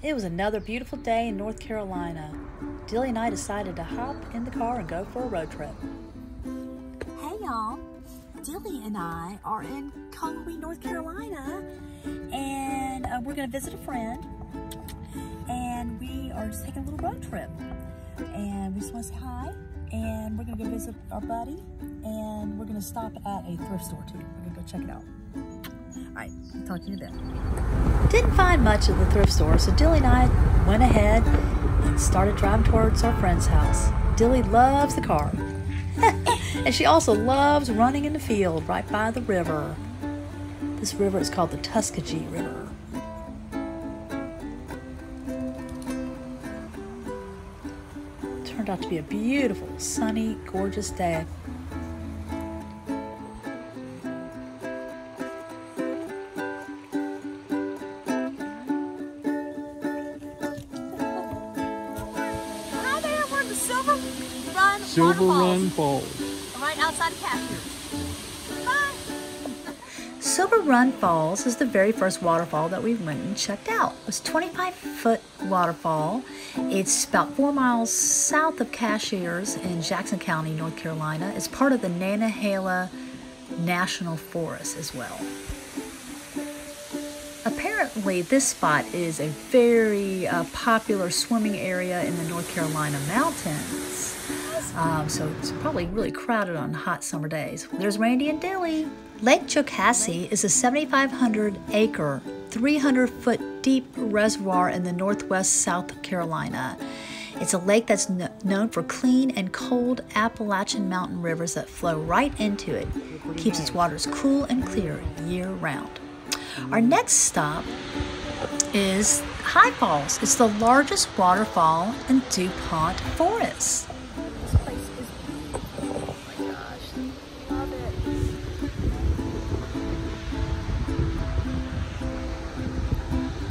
It was another beautiful day in North Carolina. Dilly and I decided to hop in the car and go for a road trip. Hey y'all, Dilly and I are in Cullowhee, North Carolina, and we're going to visit a friend, and we are just taking a little road trip. And we just want to say hi, and we're going to go visit our buddy, and we're going to stop at a thrift store too. We're going to go check it out. Alright, I'll talk to you then. Didn't find much at the thrift store, so Dilly and I went ahead and started driving towards our friend's house. Dilly loves the car. And she also loves running in the field right by the river. This river is called the Tuskegee River. Turned out to be a beautiful, sunny, gorgeous day. Sylva Run Falls. Right outside of Cashiers. Sylva Run Falls is the very first waterfall that we went and checked out. It was a 25-foot waterfall. It's about 4 miles south of Cashiers in Jackson County, North Carolina. It's part of the Nantahala National Forest as well. Apparently, this spot is a very popular swimming area in the North Carolina mountains. So it's probably really crowded on hot summer days. There's Randy and Dilly. Lake Jocassee is a 7,500-acre, 300-foot deep reservoir in the northwest South Carolina. It's a lake that's known for clean and cold Appalachian mountain rivers that flow right into it. Keeps its waters cool and clear year-round. Our next stop is High Falls. It's the largest waterfall in DuPont Forest.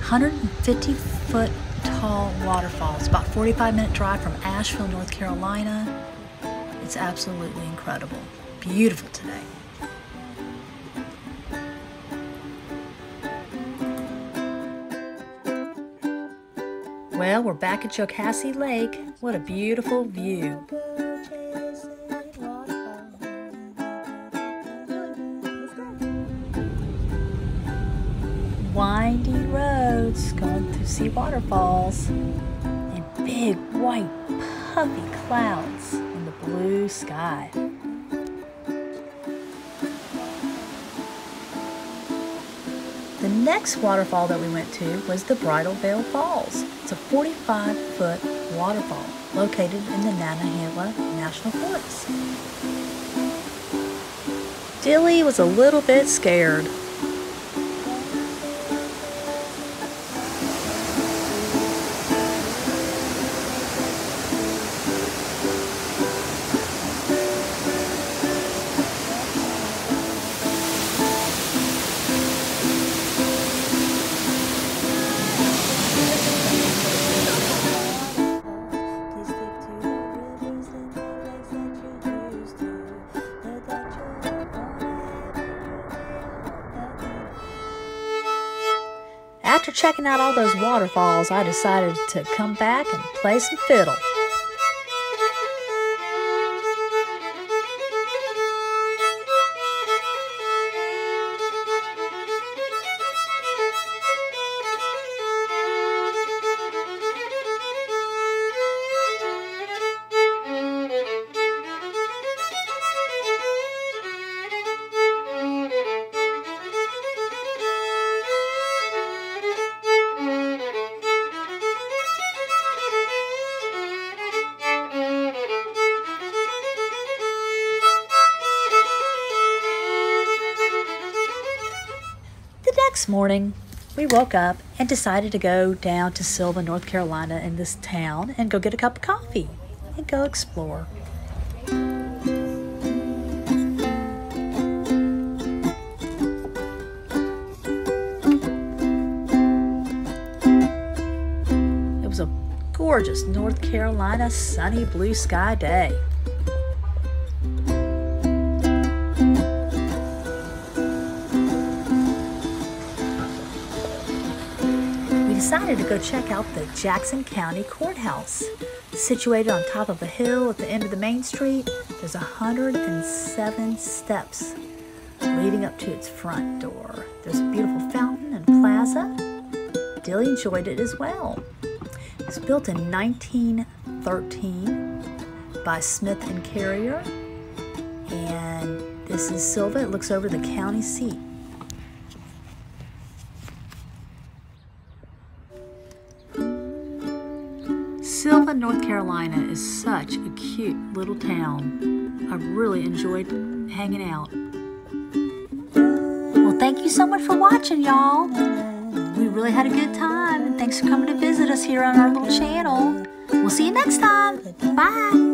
150-foot tall waterfall. It's about a 45-minute drive from Asheville, North Carolina. It's absolutely incredible. Beautiful today. Well, we're back at Jocassee Lake. What a beautiful view. Windy roads going to see waterfalls and big white puffy clouds in the blue sky. The next waterfall that we went to was the Bridal Veil Falls. It's a 45-foot waterfall located in the Nantahala National Forest. Dilly was a little bit scared. After checking out all those waterfalls, I decided to come back and play some fiddle. Next morning, we woke up and decided to go down to Sylva, North Carolina in this town and go get a cup of coffee and go explore. It was a gorgeous North Carolina sunny blue sky day. decided to go check out the Jackson County Courthouse. Situated on top of a hill at the end of the main street, there's 107 steps leading up to its front door. There's a beautiful fountain and plaza. Dilly enjoyed it as well. It was built in 1913 by Smith and Carrier. And this is Sylva. It looks over the county seat. Sylva, North Carolina is such a cute little town. I really enjoyed hanging out. Well, thank you so much for watching, y'all. We really had a good time, and thanks for coming to visit us here on our little channel. We'll see you next time. Bye.